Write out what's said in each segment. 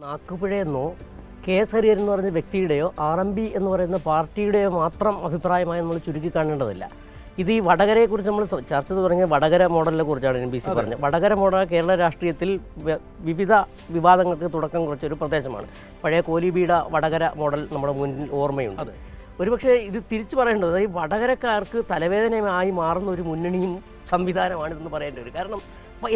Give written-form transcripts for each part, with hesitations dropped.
നാക്കുപിഴയെന്നോ K S Hariharan എന്ന് പറഞ്ഞ വ്യക്തിയുടെയോ R M P എന്ന് പറയുന്ന പാർട്ടിയുടെയോ മാത്രം അഭിപ്രായമായി നമ്മൾ ചുരുക്കി കാണേണ്ടതില്ല. ഇത് ഈ വടകരയെക്കുറിച്ച് നമ്മൾ ചർച്ച തുടങ്ങിയ വടകര മോഡലിനെ കുറിച്ചാണ് NBC പറഞ്ഞത്. വടകര മോഡൽ കേരള രാഷ്ട്രീയത്തിൽ വിവിധ വിവാദങ്ങൾക്ക് തുടക്കം കുറിച്ചൊരു പ്രദേശമാണ്. പഴയ കോലിബീഡ വടകര മോഡൽ നമ്മുടെ മുന്നിൽ ഓർമ്മയുണ്ട്. ഒരുപക്ഷെ ഇത് തിരിച്ചു പറയേണ്ടത് ഈ വടകരക്കാർക്ക് തലവേദനയായി മാറുന്ന ഒരു മുന്നണിയും സംവിധാനമാണിതെന്ന് പറയേണ്ടി വരും. കാരണം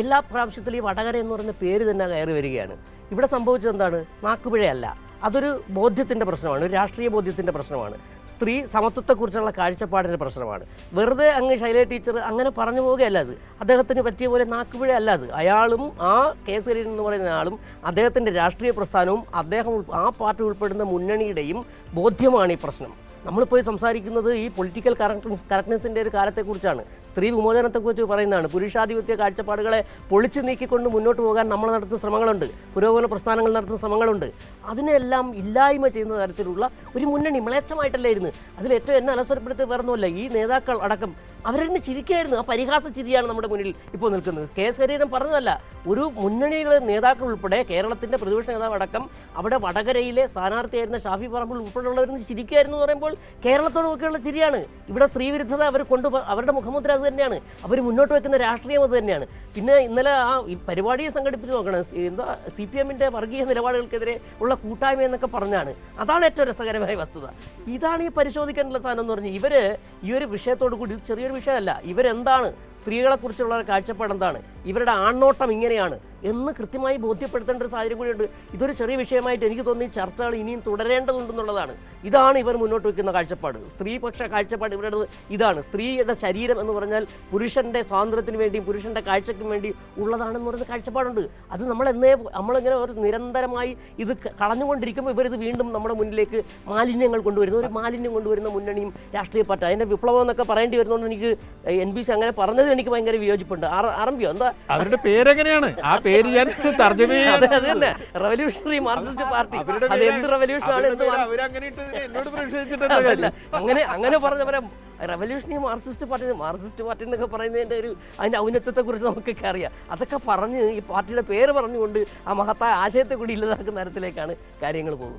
എല്ലാ പ്രാവശ്യത്തിലും ഈ വടകര എന്ന് പറയുന്ന പേര് തന്നെ കയറി വരികയാണ്. ഇവിടെ സംഭവിച്ചത് എന്താണ്? നാക്കുപിഴയല്ല, അതൊരു ബോധ്യത്തിൻ്റെ പ്രശ്നമാണ്, ഒരു രാഷ്ട്രീയ ബോധ്യത്തിൻ്റെ പ്രശ്നമാണ്, സ്ത്രീ സമത്വത്തെക്കുറിച്ചുള്ള കാഴ്ചപ്പാടിൻ്റെ പ്രശ്നമാണ്. വെറുതെ അങ്ങ് ശൈല ടീച്ചർ അങ്ങനെ പറഞ്ഞു പോവുകയല്ല. അത് അദ്ദേഹത്തിന് പറ്റിയ പോലെ നാക്കുപിഴ അല്ല. അത് അയാളും ആ കെ എസ് ഹരിഹരൻ എന്ന് പറയുന്ന ആളും അദ്ദേഹത്തിൻ്റെ രാഷ്ട്രീയ പ്രസ്ഥാനവും അദ്ദേഹം ആ പാർട്ടി ഉൾപ്പെടുന്ന മുന്നണിയുടെയും ബോധ്യമാണ് ഈ പ്രശ്നം. നമ്മളിപ്പോൾ സംസാരിക്കുന്നത് ഈ പൊളിറ്റിക്കൽ കറക്റ്റ്നെസ്സിൻ്റെ ഒരു കാലത്തെക്കുറിച്ചാണ്, സ്ത്രീ വിമോചനത്തെക്കുറിച്ച് പറയുന്നതാണ്. പുരുഷാധിപത്യ കാഴ്ചപ്പാടുകളെ പൊളിച്ചു നീക്കിക്കൊണ്ട് മുന്നോട്ട് പോകാൻ നമ്മൾ നടത്തുന്ന ശ്രമങ്ങളുണ്ട്, പുരോഗമന പ്രസ്ഥാനങ്ങൾ നടത്തുന്ന ശ്രമങ്ങളുണ്ട്. അതിനെല്ലാം ഇല്ലായ്മ ചെയ്യുന്ന തരത്തിലുള്ള ഒരു മുന്നണി മ്ലേച്ഛമായിട്ടല്ലായിരുന്നു. അതിലേറ്റവും എന്നെ അലസരപ്പെടുത്തി വരുന്നില്ല, ഈ നേതാക്കൾ അടക്കം അവരെന്നെ ചിരിക്കായിരുന്നു. ആ പരിഹാസ ചിരിയാണ് നമ്മുടെ മുന്നിൽ ഇപ്പോൾ നിൽക്കുന്നത്. കെ എസ് ഹരിഹരൻ പറഞ്ഞതല്ല, ഒരു മുന്നണിയിലെ നേതാക്കൾ ഉൾപ്പെടെ കേരളത്തിൻ്റെ പ്രതിപക്ഷ നേതാവ് അടക്കം അവിടെ വടകരയിലെ സ്ഥാനാർത്ഥിയായിരുന്ന ഷാഫി പറമ്പിൽ ഉൾപ്പെടെയുള്ളവരെന്ന് ചിരിക്കായിരുന്നു എന്ന് പറയുമ്പോൾ കേരളത്തോട് നോക്കിയുള്ള ചിരിയാണ്. ഇവിടെ സ്ത്രീവിരുദ്ധത അവർ അവരുടെ മുഖമുദ്ര അത് തന്നെയാണ്, അവർ മുന്നോട്ട് വെക്കുന്ന രാഷ്ട്രീയം അത് തന്നെയാണ്. പിന്നെ ഇന്നലെ ആ ഈ പരിപാടിയെ സംഘടിപ്പിച്ച് നോക്കണം, എന്താ CPM-ൻ്റെ വർഗീയ നിലപാടുകൾക്കെതിരെ ഉള്ള കൂട്ടായ്മ എന്നൊക്കെ പറഞ്ഞാണ്. അതാണ് ഏറ്റവും രസകരമായ വസ്തുത. ഇതാണ് ഈ പരിശോധിക്കേണ്ട സാധനം എന്ന് പറഞ്ഞാൽ, ഇവർ ഈ ഒരു വിഷയത്തോടു കൂടി ചെറിയൊരു വിഷയമല്ല, ഇവരെന്താണ്, സ്ത്രീകളെക്കുറിച്ചുള്ള കാഴ്ചപ്പാട് എന്താണ്, ഇവരുടെ ആൺനോട്ടം ഇങ്ങനെയാണ് എന്ന് കൃത്യമായി ബോധ്യപ്പെടുത്തേണ്ട ഒരു സാഹചര്യം കൂടിയുണ്ട്. ഇതൊരു ചെറിയ വിഷയമായിട്ട് എനിക്ക് തോന്നി ചർച്ചകൾ ഇനിയും തുടരേണ്ടതുണ്ടെന്നുള്ളതാണ്. ഇതാണ് ഇവർ മുന്നോട്ട് വയ്ക്കുന്ന കാഴ്ചപ്പാട്, സ്ത്രീപക്ഷ കാഴ്ചപ്പാട് ഇവരുടെ ഇതാണ്. സ്ത്രീയുടെ ശരീരം എന്ന് പറഞ്ഞാൽ പുരുഷൻ്റെ സ്വാതന്ത്ര്യത്തിന് വേണ്ടിയും പുരുഷൻ്റെ കാഴ്ചയ്ക്കും വേണ്ടി ഉള്ളതാണെന്ന് പറയുന്ന കാഴ്ചപ്പാടുണ്ട്. അത് നമ്മളിങ്ങനെ ഒരു നിരന്തരമായി ഇത് കളഞ്ഞുകൊണ്ടിരിക്കുമ്പോൾ ഇവരിത് വീണ്ടും നമ്മുടെ മുന്നിലേക്ക് മാലിന്യങ്ങൾ കൊണ്ടുവരുന്ന ഒരു മാലിന്യം കൊണ്ടുവരുന്ന മുന്നണിയും രാഷ്ട്രീയ പാർട്ടി, അതിൻ്റെ വിപ്ലവം എന്നൊക്കെ പറയേണ്ടി വരുന്നതുകൊണ്ട് എനിക്ക് NBC അങ്ങനെ പറഞ്ഞത് എനിക്ക് ഭയങ്കര വിയോജിപ്പുണ്ട്. RMPO എന്താ അവരുടെ പേരെങ്ങനെയാണ്? ആ പേര് ഞാൻ റവല്യൂഷണറി മാർക്സിസ്റ്റ് പാർട്ടി. അത് എന്ത് റവല്യൂഷനാണ് അങ്ങനെ പറഞ്ഞവരെ റവല്യൂഷണറി മാർക്സിസ്റ്റ് പാർട്ടി എന്നൊക്കെ പറയുന്നതിൻ്റെ അതിൻ്റെ ഔന്നത്യത്തെക്കുറിച്ച് നമുക്കൊക്കെ അറിയാം. അതൊക്കെ പറഞ്ഞ് ഈ പാർട്ടിയുടെ പേര് പറഞ്ഞുകൊണ്ട് ആ മഹത്തായ ആശയത്തെ കൂടി ഇല്ലാതാക്കുന്ന തരത്തിലേക്കാണ് കാര്യങ്ങൾ പോകുന്നത്.